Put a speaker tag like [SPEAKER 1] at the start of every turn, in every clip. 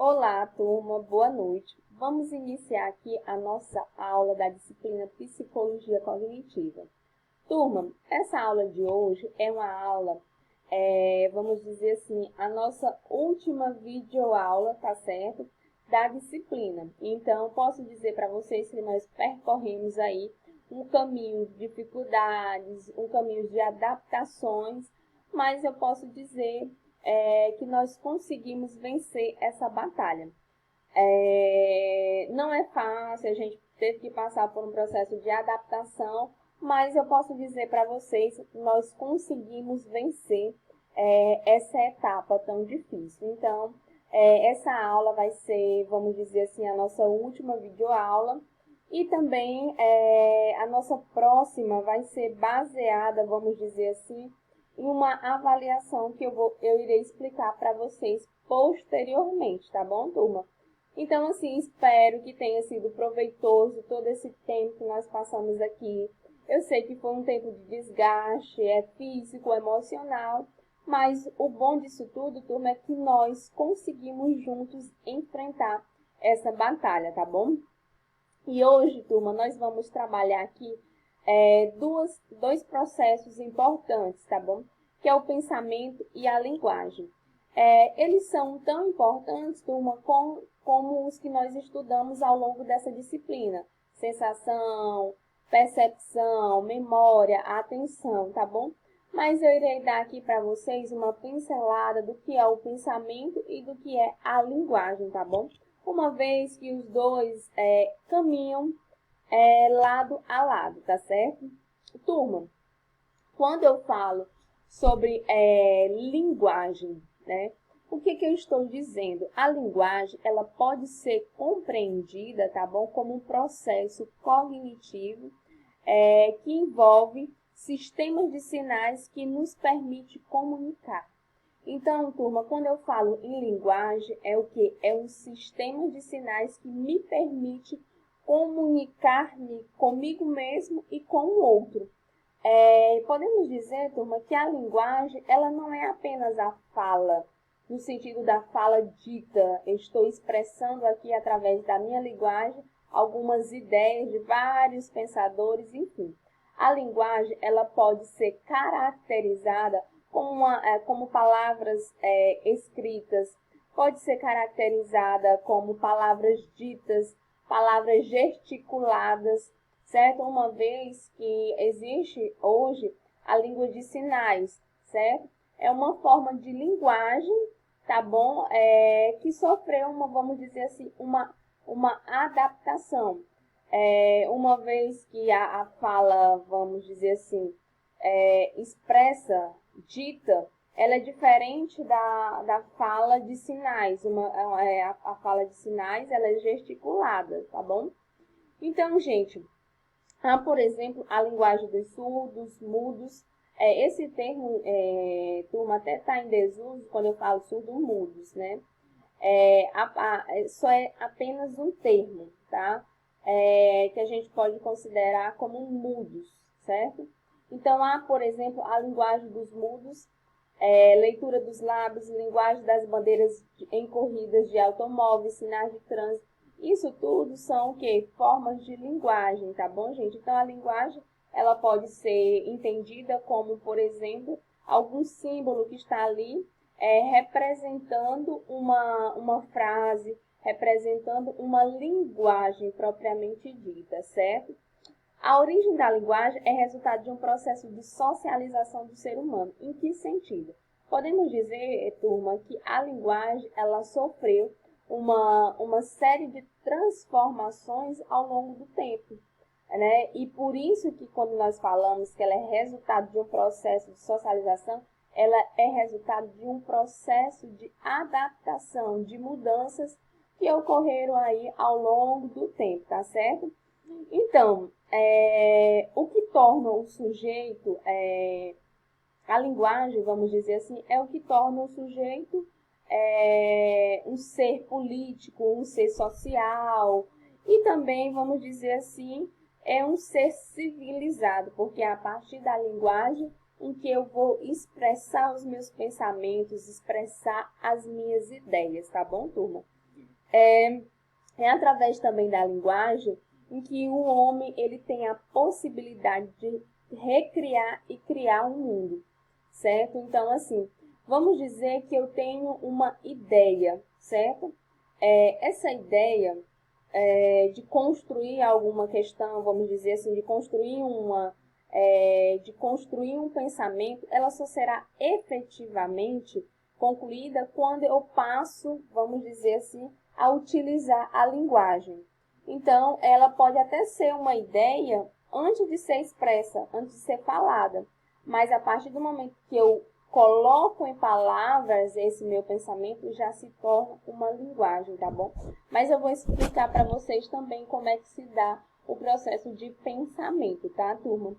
[SPEAKER 1] Olá, turma, boa noite. Vamos iniciar aqui a nossa aula da disciplina Psicologia Cognitiva. Turma, essa aula de hoje é uma aula, vamos dizer assim, a nossa última videoaula, tá certo? Da disciplina. Então, posso dizer para vocês que nós percorremos aí um caminho de dificuldades, um caminho de adaptações, mas eu posso dizer que nós conseguimos vencer essa batalha. Não é fácil, a gente teve que passar por um processo de adaptação, mas eu posso dizer para vocês que nós conseguimos vencer essa etapa tão difícil. Então, essa aula vai ser, vamos dizer assim, a nossa última videoaula e também a nossa próxima vai ser baseada, vamos dizer assim, em uma avaliação que eu irei explicar para vocês posteriormente, tá bom, turma? Então, assim, espero que tenha sido proveitoso todo esse tempo que nós passamos aqui. Eu sei que foi um tempo de desgaste, físico, emocional, mas o bom disso tudo, turma, é que nós conseguimos juntos enfrentar essa batalha, tá bom? E hoje, turma, nós vamos trabalhar aqui dois processos importantes, tá bom? Que é o pensamento e a linguagem. Eles são tão importantes, turma, como os que nós estudamos ao longo dessa disciplina. Sensação, percepção, memória, atenção, tá bom? Mas eu irei dar aqui para vocês uma pincelada do que é o pensamento e do que é a linguagem, tá bom? Uma vez que os dois caminham lado a lado, tá certo? Turma, quando eu falo sobre linguagem, né? O que eu estou dizendo? A linguagem, ela pode ser compreendida, tá bom? Como um processo cognitivo que envolve sistemas de sinais que nos permite comunicar. Então, turma, quando eu falo em linguagem, é o quê? É um sistema de sinais que me permite comunicar-me comigo mesmo e com o outro. Podemos dizer, turma, que a linguagem, ela não é apenas a fala, no sentido da fala dita. Eu estou expressando aqui, através da minha linguagem, algumas ideias de vários pensadores, enfim. A linguagem, ela pode ser caracterizada como palavras escritas, pode ser caracterizada como palavras ditas, palavras gesticuladas, certo? Uma vez que existe hoje a língua de sinais, certo? É uma forma de linguagem, tá bom? Que sofreu vamos dizer assim, uma adaptação. Uma vez que a fala, vamos dizer assim, expressa, dita, ela é diferente da fala de sinais. A fala de sinais, ela é gesticulada, tá bom? Então, gente, por exemplo, a linguagem dos surdos, mudos. Esse termo, turma, até está em desuso quando eu falo surdo-mudos, né? Só é apenas um termo, tá? Que a gente pode considerar como mudos, certo? Então, há, por exemplo, a linguagem dos mudos, leitura dos lábios, linguagem das bandeiras em corridas de automóveis, sinais de trânsito. Isso tudo são o quê? Formas de linguagem, tá bom, gente? Então, a linguagem, ela pode ser entendida como, por exemplo, algum símbolo que está ali representando uma frase, representando uma linguagem propriamente dita, certo? A origem da linguagem é resultado de um processo de socialização do ser humano. Em que sentido? Podemos dizer, turma, que a linguagem ela sofreu uma série de transformações ao longo do tempo, né? E por isso que quando nós falamos que ela é resultado de um processo de socialização, ela é resultado de um processo de adaptação, de mudanças que ocorreram aí ao longo do tempo, tá certo? Então, o que torna o sujeito, a linguagem, vamos dizer assim, é o que torna o sujeito um ser político, um ser social e também, vamos dizer assim, é um ser civilizado, porque é a partir da linguagem em que eu vou expressar os meus pensamentos, expressar as minhas ideias, tá bom, turma? É através também da linguagem em que o homem ele tem a possibilidade de recriar e criar um mundo, certo? Então, assim, vamos dizer que eu tenho uma ideia, certo? Essa ideia de construir alguma questão, vamos dizer assim, de construir um pensamento, ela só será efetivamente concluída quando eu passo, vamos dizer assim, a utilizar a linguagem. Então, ela pode até ser uma ideia antes de ser expressa, antes de ser falada, mas a partir do momento que eu coloco em palavras esse meu pensamento, já se torna uma linguagem, tá bom? Mas eu vou explicar para vocês também como é que se dá o processo de pensamento, tá, turma?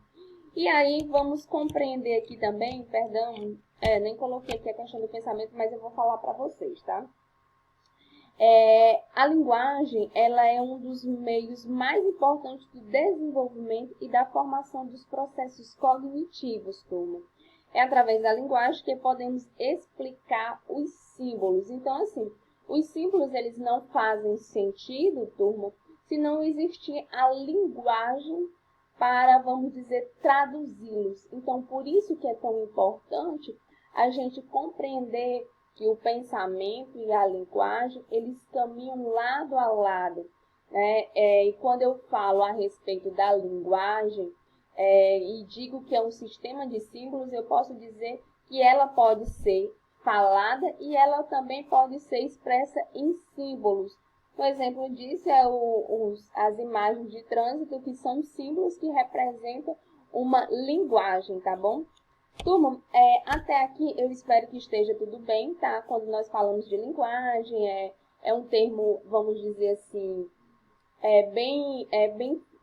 [SPEAKER 1] E aí, vamos compreender aqui também, perdão, nem coloquei aqui a questão do pensamento, mas eu vou falar para vocês, tá? A linguagem, ela é um dos meios mais importantes do desenvolvimento e da formação dos processos cognitivos, turma. É através da linguagem que podemos explicar os símbolos. Então, assim, os símbolos, eles não fazem sentido, turma, se não existir a linguagem para, vamos dizer, traduzi-los. Então, por isso que é tão importante a gente compreender que o pensamento e a linguagem, eles caminham lado a lado, né? E quando eu falo a respeito da linguagem, e digo que é um sistema de símbolos, eu posso dizer que ela pode ser falada e ela também pode ser expressa em símbolos. Um exemplo disso é as imagens de trânsito, que são símbolos que representam uma linguagem, tá bom? Turma, até aqui eu espero que esteja tudo bem, tá? Quando nós falamos de linguagem, é um termo, vamos dizer assim, bem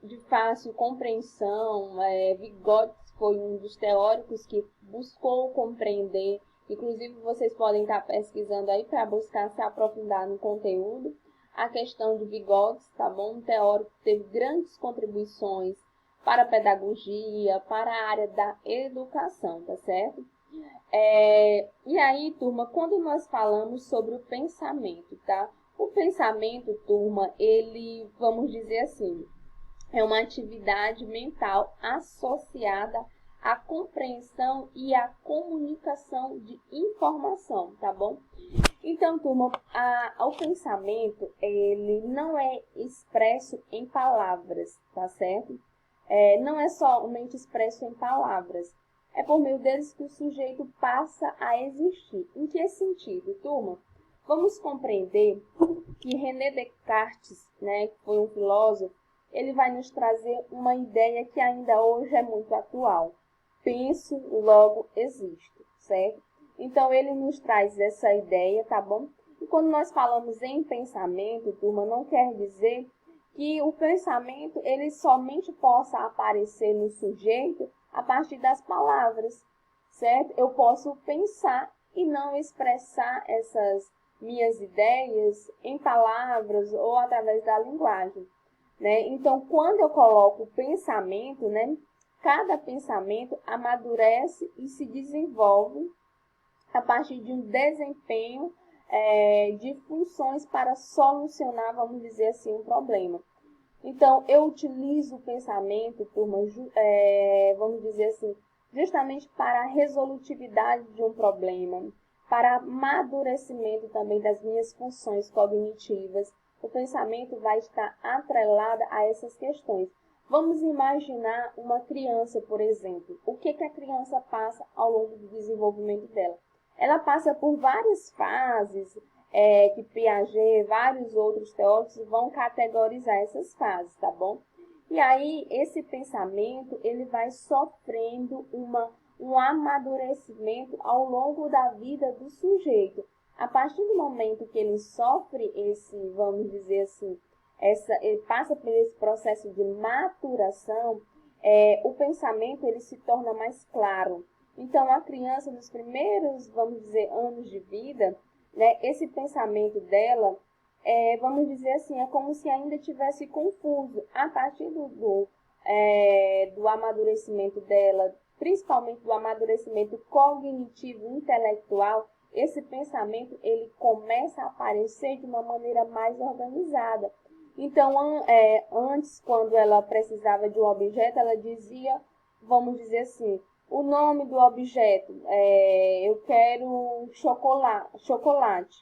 [SPEAKER 1] de fácil compreensão. Vygotsky foi um dos teóricos que buscou compreender, inclusive vocês podem estar pesquisando aí para buscar se aprofundar no conteúdo, a questão de Vygotsky, tá bom? Um teórico que teve grandes contribuições para a pedagogia, para a área da educação, tá certo? E aí, turma, quando nós falamos sobre o pensamento, tá? O pensamento, turma, ele, vamos dizer assim, é uma atividade mental associada à compreensão e à comunicação de informação, tá bom? Então, turma, o pensamento, ele não é expresso em palavras, tá certo? Não é somente expresso em palavras. É por meio deles que o sujeito passa a existir. Em que sentido, turma? Vamos compreender que René Descartes, né, que foi um filósofo, ele vai nos trazer uma ideia que ainda hoje é muito atual. Penso, logo existo, certo? Então, ele nos traz essa ideia, tá bom? E quando nós falamos em pensamento, turma, não quer dizer que o pensamento ele somente possa aparecer no sujeito a partir das palavras, certo? Eu posso pensar e não expressar essas minhas ideias em palavras ou através da linguagem, né? Então, quando eu coloco o pensamento, né, cada pensamento amadurece e se desenvolve a partir de um desempenho de funções para solucionar, vamos dizer assim, um problema. Então, eu utilizo o pensamento, turma, vamos dizer assim, justamente para a resolutividade de um problema, para amadurecimento também das minhas funções cognitivas. O pensamento vai estar atrelado a essas questões. Vamos imaginar uma criança, por exemplo. O que a criança passa ao longo do desenvolvimento dela? Ela passa por várias fases, que Piaget, vários outros teóricos vão categorizar essas fases, tá bom? E aí, esse pensamento, ele vai sofrendo um amadurecimento ao longo da vida do sujeito. A partir do momento que ele sofre vamos dizer assim, ele passa por esse processo de maturação, o pensamento ele se torna mais claro. Então, a criança, nos primeiros, vamos dizer, anos de vida, né, esse pensamento dela, vamos dizer assim, é como se ainda tivesse confuso. A partir do amadurecimento dela, principalmente do amadurecimento cognitivo, intelectual, esse pensamento ele começa a aparecer de uma maneira mais organizada. Então, antes, quando ela precisava de um objeto, ela dizia, vamos dizer assim, o nome do objeto, eu quero chocolate.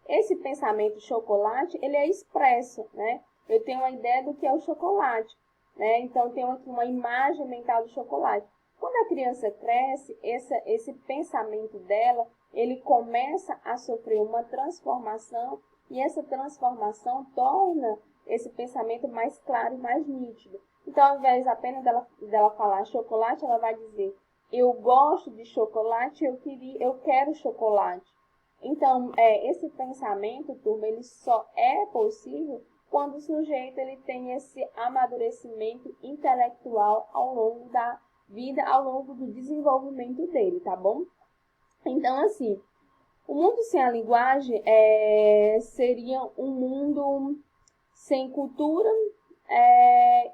[SPEAKER 1] Esse pensamento chocolate, ele é expresso, né? Eu tenho uma ideia do que é o chocolate, né? Então, tenho aqui uma imagem mental do chocolate. Quando a criança cresce, esse pensamento dela, ele começa a sofrer uma transformação e essa transformação torna esse pensamento mais claro e mais nítido. Então, ao invés apenas dela falar chocolate, ela vai dizer, eu gosto de chocolate, eu quero chocolate. Então, esse pensamento, turma, ele só é possível quando o sujeito ele tem esse amadurecimento intelectual ao longo da vida, ao longo do desenvolvimento dele, tá bom? Então, assim, o mundo sem a linguagem seria um mundo sem cultura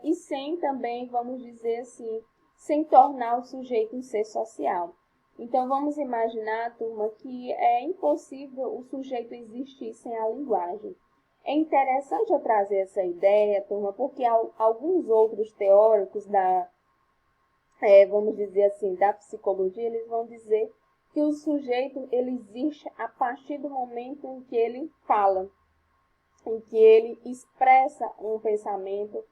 [SPEAKER 1] e sem também, vamos dizer assim, sem tornar o sujeito um ser social. Então, vamos imaginar, turma, que é impossível o sujeito existir sem a linguagem. É interessante eu trazer essa ideia, turma, porque alguns outros teóricos vamos dizer assim, da psicologia, eles vão dizer que o sujeito ele existe a partir do momento em que ele fala, em que ele expressa um pensamento.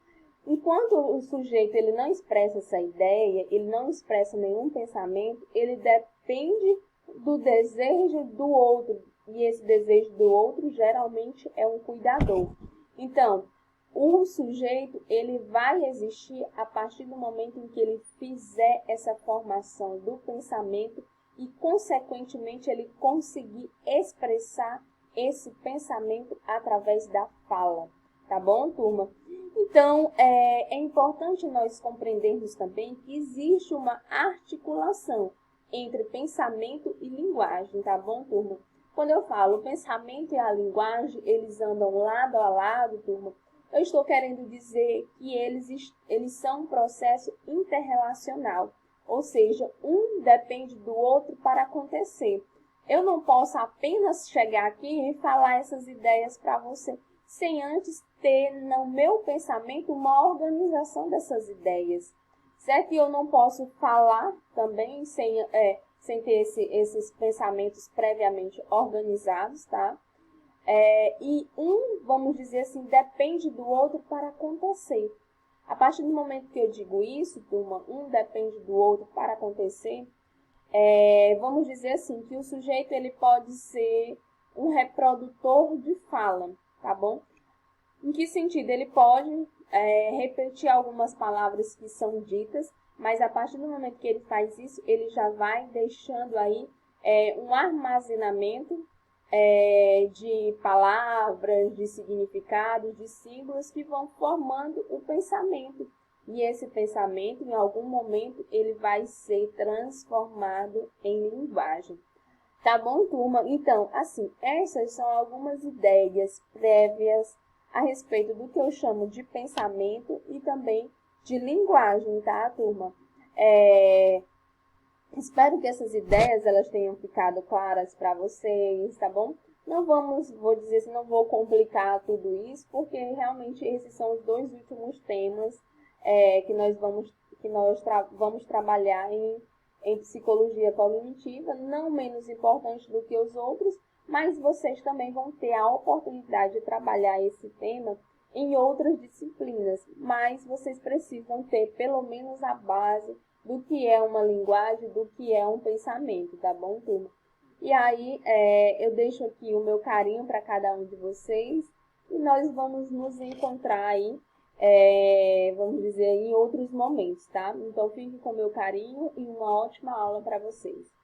[SPEAKER 1] Enquanto o sujeito ele não expressa essa ideia, ele não expressa nenhum pensamento, ele depende do desejo do outro. E esse desejo do outro geralmente é um cuidador. Então, o sujeito ele vai existir a partir do momento em que ele fizer essa formação do pensamento e, consequentemente, ele conseguir expressar esse pensamento através da fala. Tá bom, turma? Então, é importante nós compreendermos também que existe uma articulação entre pensamento e linguagem, tá bom, turma? Quando eu falo o pensamento e a linguagem, eles andam lado a lado, turma, eu estou querendo dizer que eles são um processo interrelacional, ou seja, um depende do outro para acontecer. Eu não posso apenas chegar aqui e falar essas ideias para você, sem antes ter no meu pensamento uma organização dessas ideias. Certo? E eu não posso falar também sem ter esses pensamentos previamente organizados, tá? E vamos dizer assim, depende do outro para acontecer. A partir do momento que eu digo isso, turma, um depende do outro para acontecer, vamos dizer assim, que o sujeito ele pode ser um reprodutor de fala, tá bom? Em que sentido? Ele pode repetir algumas palavras que são ditas, mas a partir do momento que ele faz isso, ele já vai deixando aí um armazenamento de palavras, de significados, de símbolos que vão formando o pensamento. E esse pensamento, em algum momento, ele vai ser transformado em linguagem. Tá bom, turma? Então, assim, essas são algumas ideias prévias a respeito do que eu chamo de pensamento e também de linguagem, tá, turma? Espero que essas ideias elas tenham ficado claras para vocês, tá bom? Vou dizer assim, não vou complicar tudo isso, porque realmente esses são os dois últimos temas que nós vamos trabalhar em psicologia cognitiva, não menos importante do que os outros, mas vocês também vão ter a oportunidade de trabalhar esse tema em outras disciplinas, mas vocês precisam ter pelo menos a base do que é uma linguagem, do que é um pensamento, tá bom, turma? E aí, eu deixo aqui o meu carinho para cada um de vocês e nós vamos nos encontrar aí, vamos dizer, em outros momentos, tá? Então, fique com o meu carinho e uma ótima aula para vocês.